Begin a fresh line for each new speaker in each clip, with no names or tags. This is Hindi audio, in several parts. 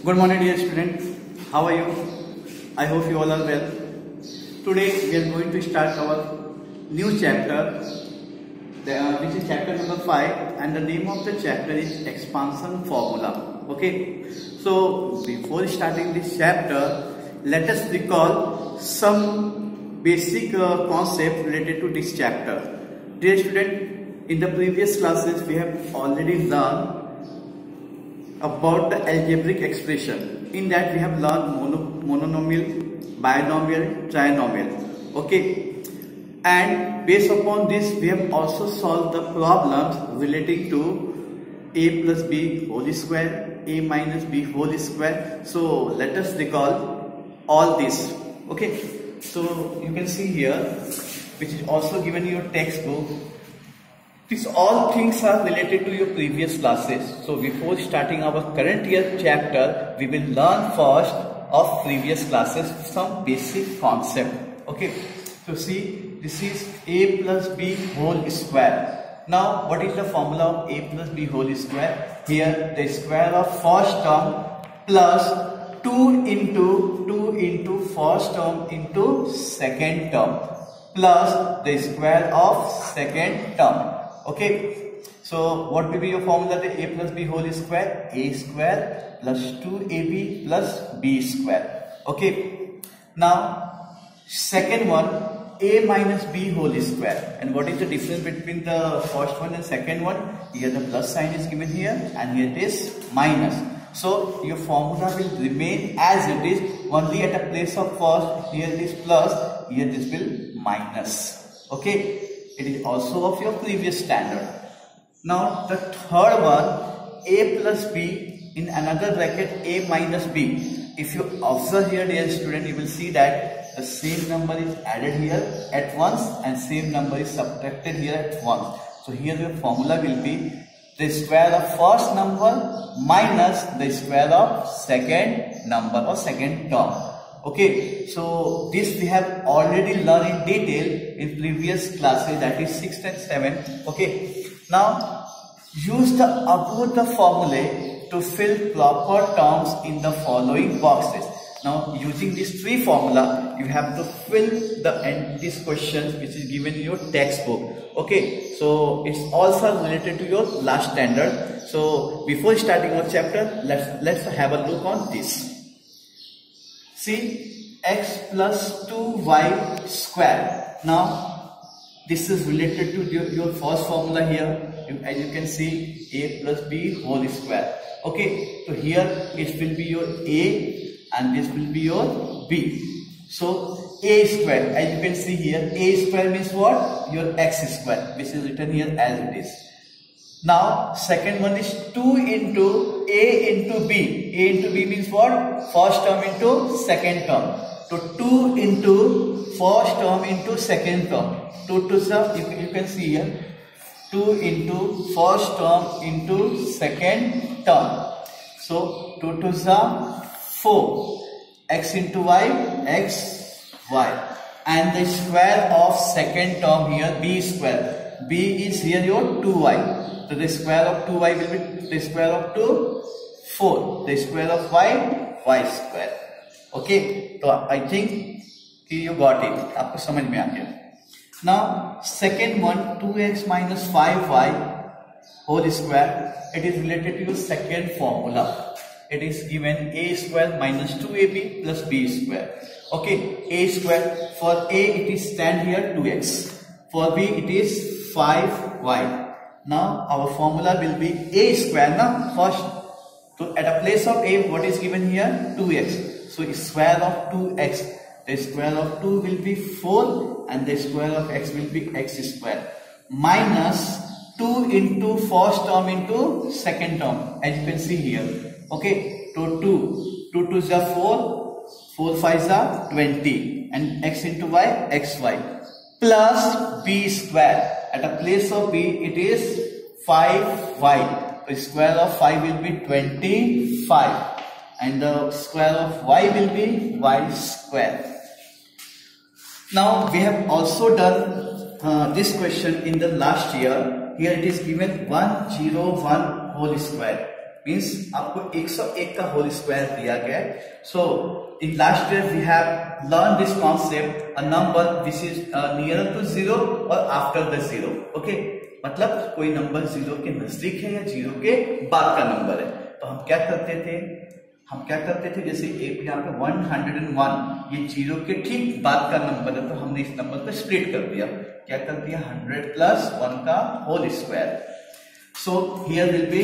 Good morning, dear student. How are you? I hope you all are well. Today we are going to start our new chapter, which is chapter number 5, and the name of the chapter is expansion formula. Okay. So before starting this chapter, let us recall some basic concept related to this chapter. Dear student, in the previous classes we have already learned about the algebraic expression. In that we have learned monomial, binomial, trinomial. Okay, and based upon this we have also solved the problems relating to a plus b whole square, a minus b whole square. So let us recall all this. Okay, so you can see here, which is also given in your textbook. These all things are related to your previous classes. So before starting our current year chapter, we will learn first of previous classes some basic concept. Okay. So see, this is a plus b whole square. Now what is the formula of a plus b whole square? Here the square of first term plus 2 into first term into second term plus the square of second term. Okay, so what will be your formula? The a plus b whole square, a square plus 2ab plus b square. Okay, now second one, a minus b whole square. And what is the difference between the first one and second one? Here the plus sign is given here and here it is minus. So your formula will remain as it is, only at a place of first, here it is plus, here this will minus. Okay. It is also of your previous standard. Now the third one, a plus b in another bracket a minus b. If you observe here, dear student, you will see that the same number is added here at once and same number is subtracted here at once. So here the formula will be the square of first number minus the square of second number or second term. Okay, so this we have already learned in detail in previous classes, that is 6th and 7th. Okay, now use the above the formulae to fill proper terms in the following boxes. Now using these three formula, you have to fill these questions which is given in your textbook. Okay, so it's also related to your last standard. So before starting our chapter, let's have a look on this. See, x plus 2y square. Now this is related to your first formula here. As you can see, a plus b whole square. Okay, so here it will be your a and this will be your b. So a square, as you can see here, a square means what? Your x square, which is written here as it is. Now second one is 2 into a into b. A into b means what? First term into second term. So 2 into first term into second term. 2 to the, you can see here, 2 into first term into second term. So 2 to the 4. X into y, x, y. And the square of second term here, b square. B is here your 2y. So the square of 2y will be the square of 2, 4. The square of y, y square. Okay, so I think you got it. आपको समझ में आ गया. Now second one, 2x minus 5y whole square. It is related to your second formula. It is given a square minus 2ab plus b square. Okay, a square, for a it is stand here 2x. For b it is 5y. Now our formula will be a square. Now first, so at a place of a, what is given here? 2x. So square of 2x. The square of 2 will be 4 and the square of x will be x square. Minus 2 into first term into second term. As you can see here. Okay, so 2 to is 4. 4 5 is 20. And x into y, xy. Plus b square. At a place of b, it is 5y. The square of 5 will be 25. And the square of y will be y square. Now we have also done this question in the last year. Here it is given 101 whole square. Means आपको 101 का होल स्क्वायर दिया गया है. So in last year we have learn this concept, a number which is near to zero और आफ्टर द जीरो. ओके, मतलब कोई नंबर जीरो के नजदीक है या जीरो के बाद का नंबर है. तो हम क्या करते थे, जैसे एक यहाँ पे 101, ये जीरो के ठीक बाद का नंबर है, तो हमने इस नंबर को स्प्लिट कर दिया. क्या कर दिया, 100 प्लस 1 का whole square. So here will be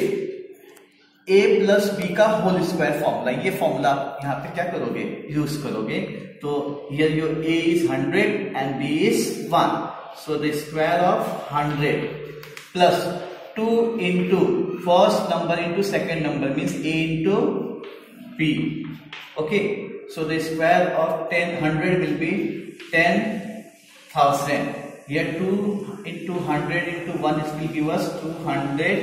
a plus B का होल स्क्वायर फॉर्मूला. ये फॉर्मूला यहाँ पे क्या करोगे, यूज करोगे. तो here your a is 100 and b is 1. So the square of 100 plus 2 into first number into second number means a into b. Okay, so the square of 100 will be 10,000. Here 2 into 100 into 1 is will give us 200,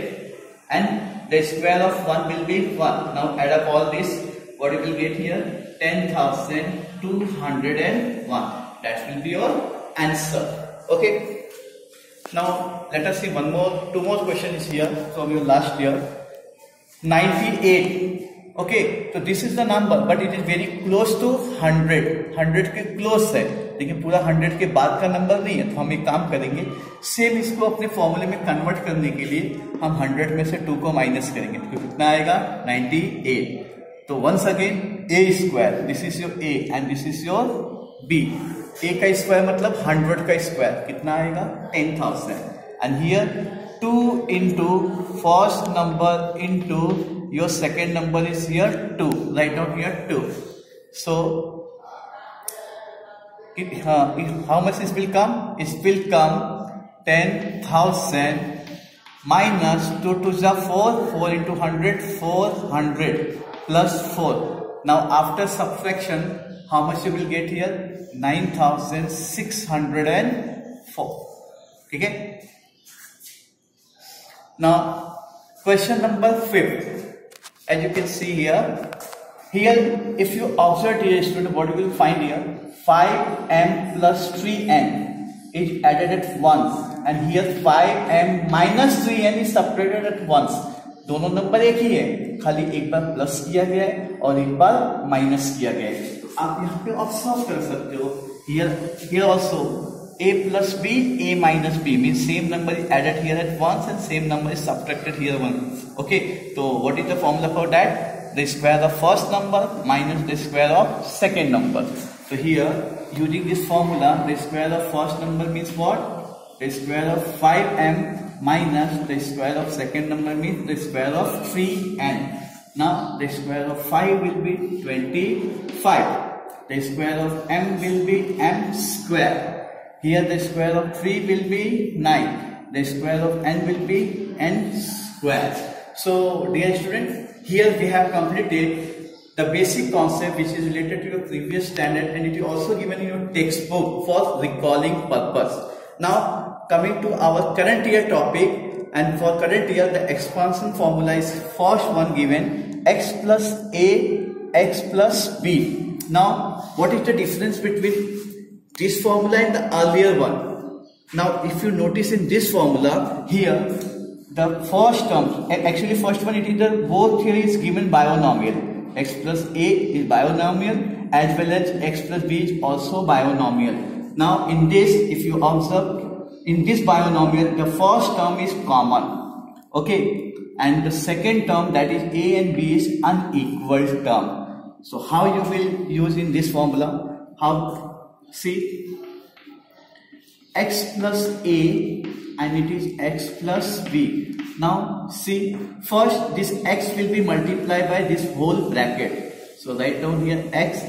and the square of 1 will be 1. Now add up all this. What you will get here? 10,201. That will be your answer. Okay. Now let us see two more questions here from your last year. 98. Okay, तो this is the number but it is very close to 100 के क्लोज है, लेकिन पूरा 100 के बाद का नंबर नहीं है. तो हम एक काम करेंगे, सेम इसको अपने फॉर्मूले में कन्वर्ट करने के लिए हम 100 में से 2 को माइनस करेंगे. तो कितना आएगा, 98. तो once again a square, this is your a and this is your b. a का स्क्वायर मतलब 100 का स्क्वायर, कितना आएगा, 10,000. And here 2 into first number into your second number is here 2. Write down here 2. So how much it will come? It will come 10,000 minus 2 to the 4 into 100, 400 plus 4. Now after subtraction, how much you will get here? 9,604. Okay. Now question number 5. As you can see here if you observe dear student, what you will find here, 5m plus 3n is added at once, and here 5m minus 3n is subtracted at once. दोनों नंबर एक ही है, खाली एक बार प्लस किया गया है और एक बार माइनस किया गया है. तो आप यहाँ पे ऑब्जर्व कर सकते हो, here also a plus b, a minus b means same number is added here at once and same number is subtracted here once. Okay, so what is the formula for that? The square of first number minus the square of second number. So here using this formula, the square of first number means what? The square of 5m minus the square of second number means the square of 3n. Now the square of 5 will be 25. The square of m will be m square. Here the square of 3 will be 9. The square of n will be n square. So dear student, here we have completed the basic concept which is related to your previous standard, and it is also given in your textbook for recalling purpose. Now coming to our current year topic, and for current year the expansion formula is first one given, x plus a, x plus b. Now what is the difference between this formula and the earlier one? Now if you notice in this formula here, the first term, actually first one, it is the both here is given binomial. X plus a is binomial as well as x plus b is also binomial. Now in this, if you observe, in this binomial the first term is common, okay, and the second term, that is a and b, is unequal term. So how you will use in this formula? How? See, x plus a and it is x plus b. Now see, first this x will be multiplied by this whole bracket. So write down here x,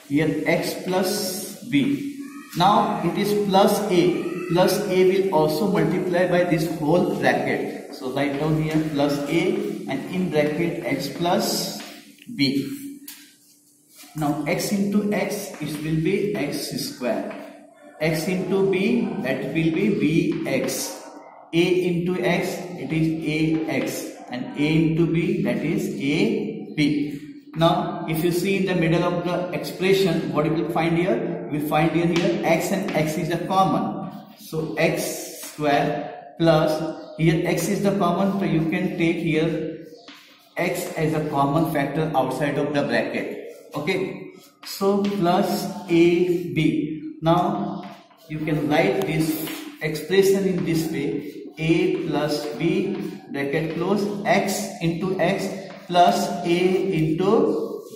here x plus b. Now it is plus a will also multiply by this whole bracket. So write down here plus a and in bracket x plus b. Now x into x, it will be x square. X into b, that will be bx. A into x, it is ax, and a into b, that is ab. Now if you see in the middle of the expression, what you will find here? We will find here x and x is the common. So x square plus, here x is the common, so you can take here x as a common factor outside of the bracket. Okay, so plus ab. Now you can write this expression in this way: a plus b bracket close x into x plus a into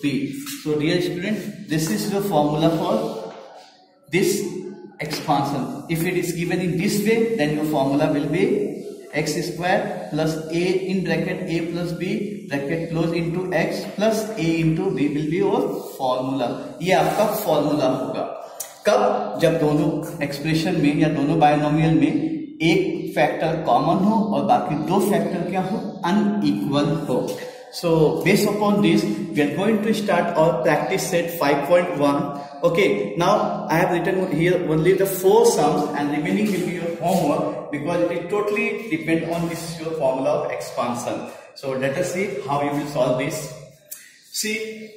b. So dear student, this is the formula for this expansion. If it is given in this way, then your formula will be x square plus a in bracket a plus b bracket close into x plus a into b will be your formula. ये आपका फॉर्मूला होगा कब? जब दोनों एक्सप्रेशन में या दोनों बायनोमियल में एक फैक्टर कॉमन हो और बाकी दो फैक्टर क्या हो? अनइक्वल हो. So based upon this, we are going to start our practice set 5.1. Okay, now I have written here only the 4 sums and remaining will be your homework because it will totally depend on this your formula of expansion. So let us see how you will solve this. See,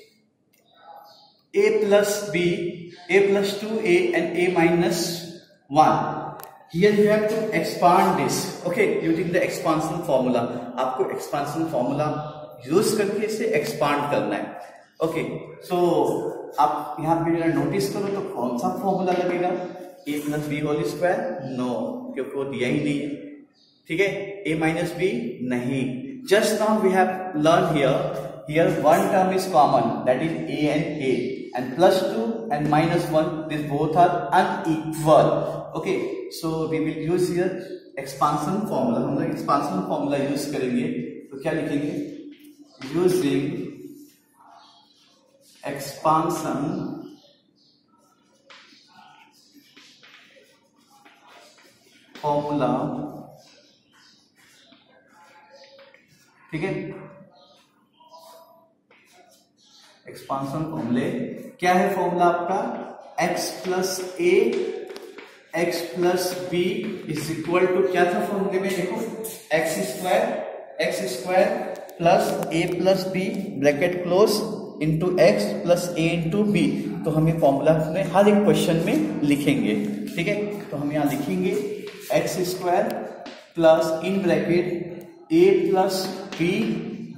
a plus b, a plus 2a and a minus 1. Here you have to expand this. Okay, using the expansion formula. आपको expansion formula यूज करके इसे एक्सपांड करना है. ओके, सो आप यहाँ पे नोटिस करो तो कौन सा फॉर्मूला लगेगा? a plus B whole square? No, क्योंकि वो दिया ही नहीं है. ठीक है, a माइनस बी नहीं. Just now we have learn here one term is common, that is a and plus 2 and minus 1, these both are unequal. Okay, so we will use here expansion formula. हम लोग expansion formula यूज करेंगे तो क्या लिखेंगे? Using expansion formula. ठीक है, एक्सपांशन फॉर्मूले क्या है? फॉर्मूला आपका x plus a x plus b is equal to क्या था फॉर्मूले में? देखो, x square plus a plus B bracket close into x plus A into b. तो हम ये फॉर्मूला में हर एक क्वेश्चन में लिखेंगे. ठीक है, तो हम यहाँ लिखेंगे X square plus in bracket A plus B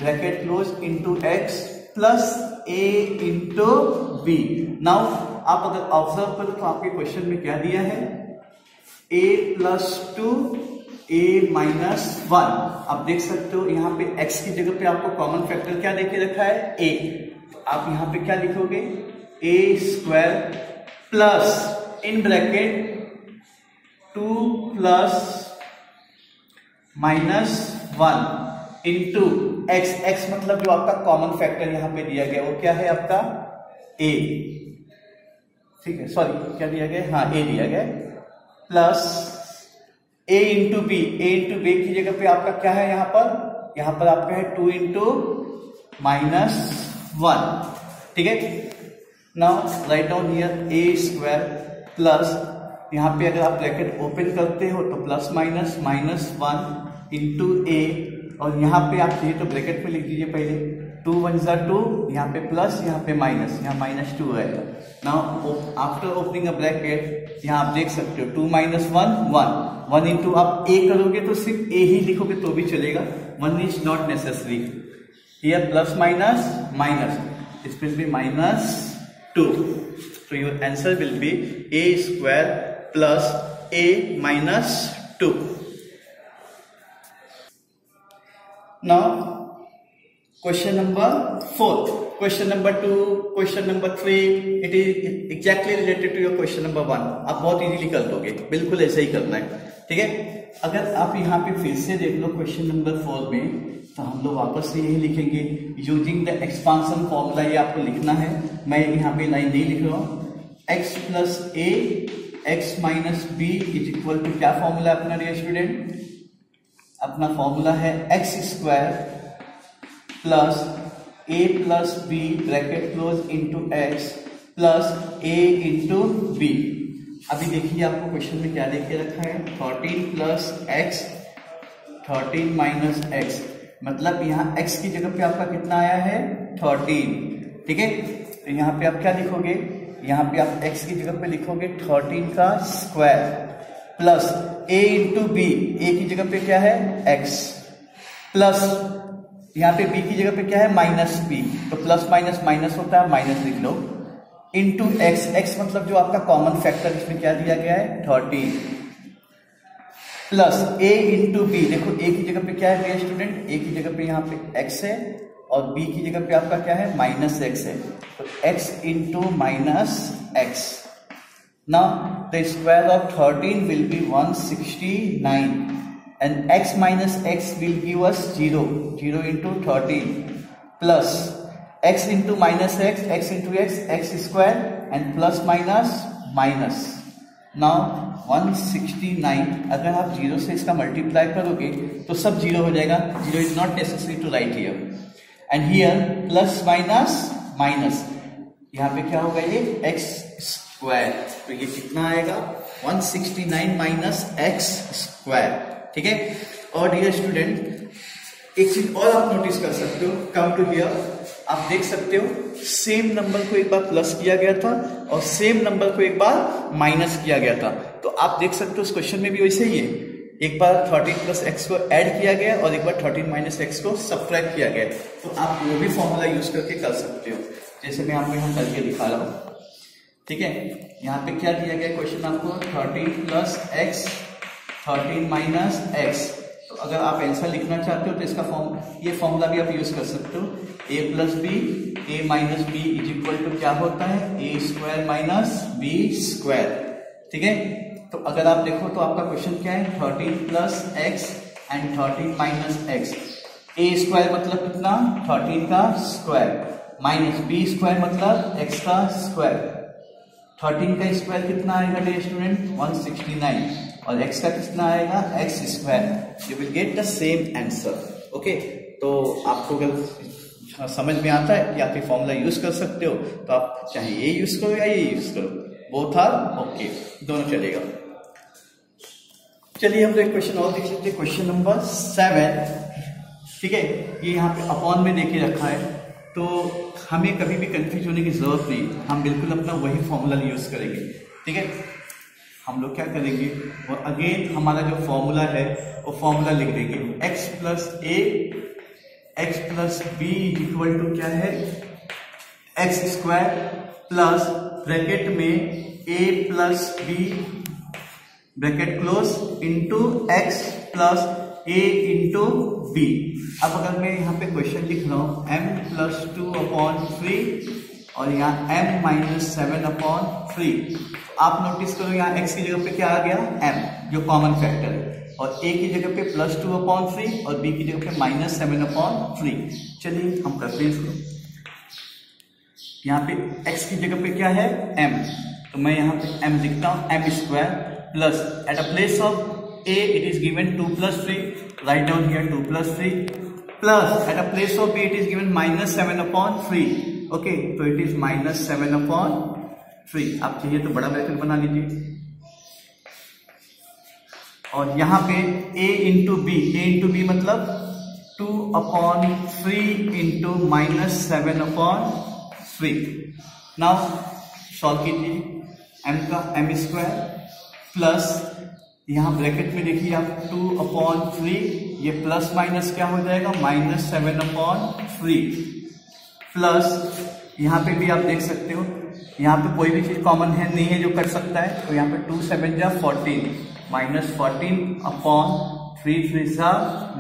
bracket close into x plus A into B. Now आप अगर ऑब्जर्व करो तो आपके क्वेश्चन में क्या दिया है? a plus 2 a minus 1. आप देख सकते हो यहाँ पे x की जगह पे आपको कॉमन फैक्टर क्या देके रखा है? a. तो आप यहाँ पे क्या लिखोगे? a square plus in bracket 2 plus minus 1 into x मतलब जो आपका कॉमन फैक्टर यहाँ पे दिया गया वो क्या है आपका? a. ठीक है, सॉरी क्या दिया गया? हाँ, a दिया गया plus a into B. a into B की जगह पे आपका क्या है यहाँ पर? यहाँ पर आपका है 2 इंटू माइनस 1. ठीक है, now write down here a square plus यहाँ पे अगर आप ब्रैकेट ओपन करते हो तो प्लस माइनस 1 इंटू a और यहाँ पे आप चाहिए तो ब्रैकेट में लिख दीजिए पहले 2 1 जा 2, यहाँ पे प्लस यहाँ पे माइनस, यहाँ माइनस 2 आएगा. Now after opening a bracket यहाँ आप देख सकते हो 2 माइनस 1 इंटू आप a करोगे तो सिर्फ a ही लिखोगे तो भी चलेगा. 1 is not necessary. Here plus minus it will be minus 2. तो your answer will be a square plus a minus 2. Now question number 4, question number 2, question number 3, it is exactly related to your question number 1. आप बहुत इजीली कर दोगे, बिल्कुल ऐसे ही करना है. ठीक है, अगर आप यहाँ पे फिर से देख लो क्वेश्चन नंबर 4 में तो हम लोग वापस से यही लिखेंगे यूजिंग द एक्सपांशन फॉर्मूला. ये आपको लिखना है, मैं यहाँ पे लाइन नहीं लिख रहा हूँ. x plus a x minus b is equal to क्या फॉर्मूला अपना डियर स्टूडेंट? अपना फॉर्मूला है x square plus a plus B bracket close into x plus a into b. अभी देखिए आपको क्वेश्चन में क्या देख के रखा है? 13 प्लस एक्स 13 माइनस एक्स, मतलब यहाँ x की जगह पे आपका कितना आया है? 13. ठीक है, तो यहाँ पे आप क्या लिखोगे? यहाँ पे आप x की जगह पे लिखोगे 13 का square plus a into B, a की जगह पे क्या है? x प्लस यहाँ पे b की जगह पे क्या है माइनस b, तो प्लस माइनस माइनस होता है, माइनस लिख लो, इंटू x, x मतलब जो आपका कॉमन फैक्टर इसमें क्या दिया गया है 13, प्लस a इंटू बी, देखो a की जगह पे क्या है डियर स्टूडेंट, a की जगह पे यहाँ पे x है और b की जगह पे आपका क्या है माइनस x है, तो x into minus x. Now the square of 13 will be 169 and x minus x will give us 0, 0 into 13 plus x into minus x into x square and plus minus minus. Now 169 अगर आप 0 से इसका मल्टीप्लाई करोगे तो सब 0 हो जाएगा, 0 is not necessary to write here and here plus minus minus, यहाँ पे क्या होगा ये x स्क्वायर, तो ये कितना आएगा 169 माइनस एक्स स्क्वायर. ठीक है. और डियर स्टूडेंट एक चीज और आप नोटिस कर सकते हो, कम टू हियर, आप देख सकते हो सेम नंबर को एक बार प्लस किया गया था और सेम नंबर को एक बार माइनस किया गया था, तो आप देख सकते हो इस क्वेश्चन में भी वैसे ही है, एक बार 13 प्लस एक्स को ऐड किया गया और एक बार 13 माइनस एक्स को सब्ट्रैक्ट किया गया, तो आप वो भी फॉर्मूला यूज करके कर सकते हो, जैसे मैं आपको यहाँ करके दिखा रहा हूँ. ठीक है. यहाँ पे क्या दिया गया क्वेश्चन आपको 13 प्लस एक्स 13 माइनस एक्स, तो अगर आप आंसर लिखना चाहते हो तो इसका ये फॉर्मूला भी आप यूज कर सकते हो, a plus b a minus b is equal to क्या होता है a square minus b square. ठीक है. तो अगर आप देखो तो आपका क्वेश्चन क्या है 13 plus x and 13 minus x, A square मतलब कितना 13 का स्क्वायर माइनस बी स्क्वायर मतलब एक्स का स्क्वायर, 13 का स्क्वायर कितना आएगा डियर स्टूडेंट 169 और x का कितना आएगा x square. You will get the same answer. Okay. तो आपको अगर समझ में आता है कि आप ये फॉर्मूला यूज कर सकते हो तो आप चाहे ये यूज करो या ये यूज करो, बोथ आर ओके, दोनों चलेगा. चलिए हम लोग क्वेश्चन और देख लेते हैं, क्वेश्चन नंबर 7. ठीक है. ये यहाँ पे अपॉन में देके रखा है, तो हमें कभी भी कंफ्यूज होने की जरूरत नहीं, हम बिल्कुल अपना वही फॉर्मूला यूज करेंगे. ठीक है. हम लोग क्या करेंगे, वो अगेन हमारा जो फॉर्मूला है वो फॉर्मूला लिख देंगे, x plus a x plus b equal to क्या है एक्स स्क्वायर प्लस ब्रैकेट में a plus B bracket close into x plus a into b. अब अगर मैं यहाँ पे क्वेश्चन लिख रहा हूँ m प्लस 2/3 और यहाँ m माइनस 7/3, आप नोटिस करो यहाँ x की जगह पे क्या आ गया m जो कॉमन फैक्टर है, और a की जगह पे प्लस 2/3 और b की जगह पे माइनस 7/3. चलिए हम करते हैं इसको. यहाँ पे x की जगह पे क्या है m, तो मैं यहाँ पे m लिखता हूँ m square plus at a place of a it is given 2 plus 3, write down here 2 plus 3 plus at a place of b it is given minus 7/3. okay, तो it is minus 7/3. आप चाहिए तो बड़ा ब्रैकेट बना लीजिए और यहाँ पे a इंटू बी मतलब 2/3 इंटू माइनस 7/3. नाउ सॉल्व कीजिए, m का m स्क्वायर प्लस यहाँ ब्रैकेट में देखिए आप 2/3, ये प्लस माइनस क्या हो जाएगा माइनस 7/3 प्लस यहाँ पे भी आप देख सकते हो यहाँ पे कोई भी चीज कॉमन है नहीं है जो कर सकता है, तो यहाँ पे 2 7 जा 14 माइनस 14/3 3 जा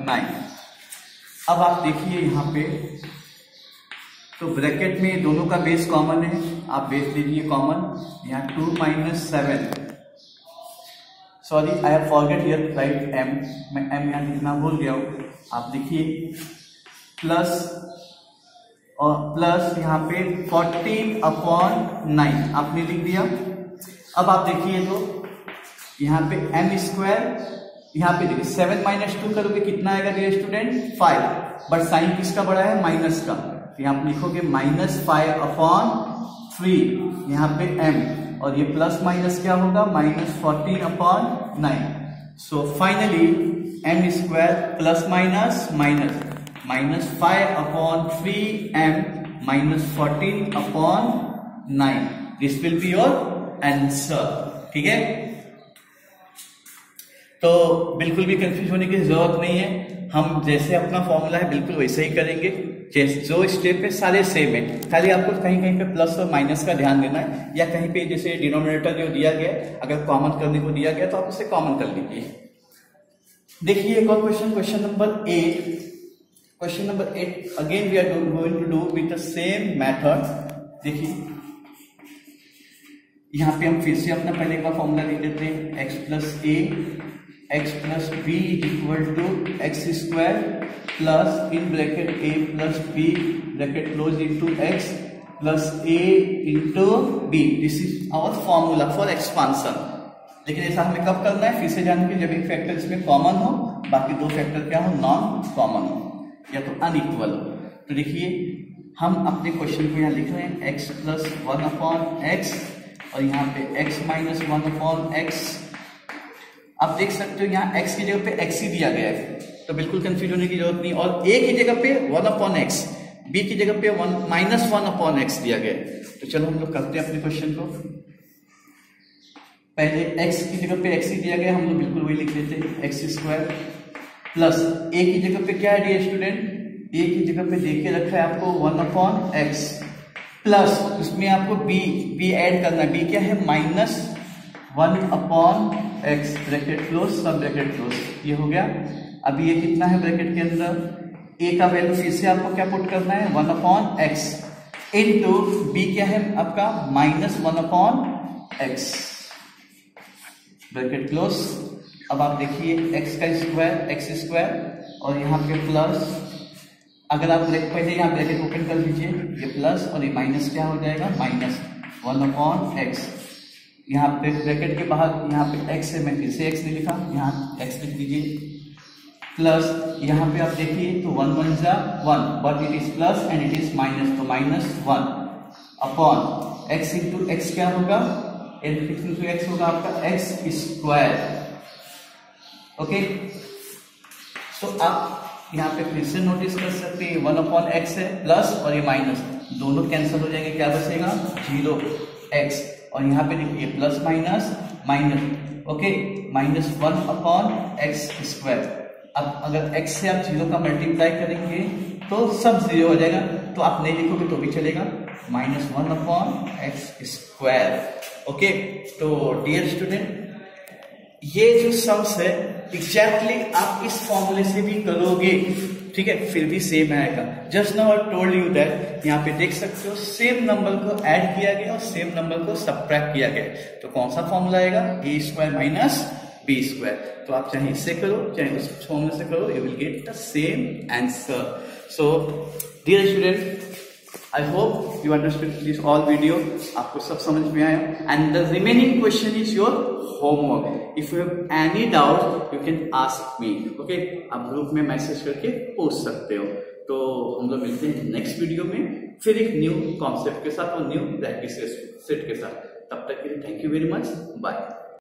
9. अब आप देखिए यहाँ पे तो ब्रैकेट में दोनों का बेस कॉमन है, आप बेस लीजिए कॉमन, यहाँ 2 minus 7, sorry I have forget here right m, मैं m यहाँ लिखना भूल गया हूँ, आप देखिए प्लस और प्लस यहाँ पे 14/9 आपने लिख दिया. अब आप देखिए तो यहाँ पे m स्क्वायर, यहाँ पे देखिए 7 माइनस 2 करोगे कितना आएगा डियर स्टूडेंट 5, बट साइन किसका बड़ा है माइनस का, तो यहाँ पे लिखोगे -5/3 यहाँ पे m और ये प्लस माइनस क्या होगा -14/9. So finally m square plus minus minus -5/3m -14/9. This will be your answer. ठीक है. तो बिल्कुल भी कंफ्यूज होने की जरूरत नहीं है, हम जैसे अपना फॉर्मूला है बिल्कुल वैसे ही करेंगे, जो स्टेप है सारे सेम है, खाली आपको कहीं कहीं पे प्लस और माइनस का ध्यान देना है, या कहीं पे जैसे डिनोमिनेटर जो दिया गया है अगर कॉमन करने को दिया गया तो आप उसे कॉमन कर लीजिए। देखिए एक और question number 8। Question number 8 again we are going to do with the same method. देखिए यहाँ पे हम फिर से अपना पहले का फॉर्मूला लिख देते हैं, x plus a x plus b equal to x square plus in bracket A plus B bracket close into x plus A into b. This is our formula for expansion. लेकिन ऐसा हमें कब करना है, फिर से जान के जब एक फैक्टर इसमें कॉमन हो, बाकी दो फैक्टर क्या हो, नॉन कॉमन हो या तो अनइक्वल हो। तो देखिए हम अपने क्वेश्चन को यहाँ लिख रहे हैं एक्स प्लस 1/x और यहाँ पे x माइनस 1/x। आप देख सकते हो यहाँ x की जगह पे x ही दिया गया है, तो बिल्कुल कंफ्यूज होने की जरूरत नहीं। और a की जगह पे 1/x, b की जगह पे माइनस 1/x दिया गया है। तो चलो हम लोग करते हैं अपने क्वेश्चन को। पहले x की जगह पे x ही दिया गया, हम लोग बिल्कुल वही लिख लेते हैं, एक्स स्क्वायर प्लस a की जगह पे क्या है डियर स्टूडेंट, a की जगह पे देख के रखा है आपको 1/x प्लस उसमें आपको b ऐड करना है। b क्या है, माइनस 1/x ब्रैकेट क्लोज सब ब्रैकेट क्लोज, ये हो गया। अब ये कितना है ब्रैकेट के अंदर, a का वैल्यू फिर से आपको क्या पुट करना है 1/x इनटू b क्या है आपका माइनस 1/x ब्रैकेट क्लोज। अब आप देखिए x का स्क्वायर एक्स स्क्वायर और यहाँ पे प्लस, अगर आप पहले यहाँ ब्रैकेट ओपन कर लीजिए, ये प्लस और ये माइनस क्या हो जाएगा माइनस 1/x। यहाँ पे ब्रैकेट के बाहर यहाँ पे x है, मैं फिर से x नहीं लिखा, यहाँ x लिख दीजिए प्लस यहाँ पे आप देखिए तो 1 1 जा 1 but it is plus and it is minus, तो minus 1 upon x into x क्या होगा, इंटू एक्स होगा आपका एक्स स्क्वायर। ओके, तो आप यहाँ पे फिर से नोटिस कर सकते हैं 1/x है प्लस और ये माइनस, दोनों कैंसिल हो जाएंगे, क्या बचेगा 0x और यहाँ पे देखिए plus minus minus, okay minus 1/x square. अब अगर x से आप 0 का मल्टीप्लाई करेंगे तो सब 0 हो जाएगा, तो आप नहीं लिखोगे तो भी चलेगा, माइनस 1/x स्क्वायर। ओके, तो डियर स्टूडेंट ये जो सम्स है एग्जैक्टली आप इस फॉर्मूले से भी करोगे, ठीक है, फिर भी सेम आएगा। Just now I told you that, यहाँ पे देख सकते हो सेम नंबर को ऐड किया गया और सेम नंबर को सबट्रैक्ट किया गया, तो कौन सा फॉर्मूला आएगा, ए स्क्वायर माइनस बी स्क्वायर। तो आप चाहे इससे करो चाहे उस फॉर्मूले से करो, you will get the same answer. So dear student, I hope you understood this all video, आपको सब समझ में आया, and the remaining question is your homework. If you have any doubt, you can ask me. Okay, आप ग्रुप में मैसेज करके पूछ सकते हो। तो हम लोग मिलते हैं नेक्स्ट वीडियो में फिर एक न्यू कॉन्सेप्ट के साथ और न्यू प्रैक्टिस सेट के साथ। तब तक के लिए thank you very much, bye.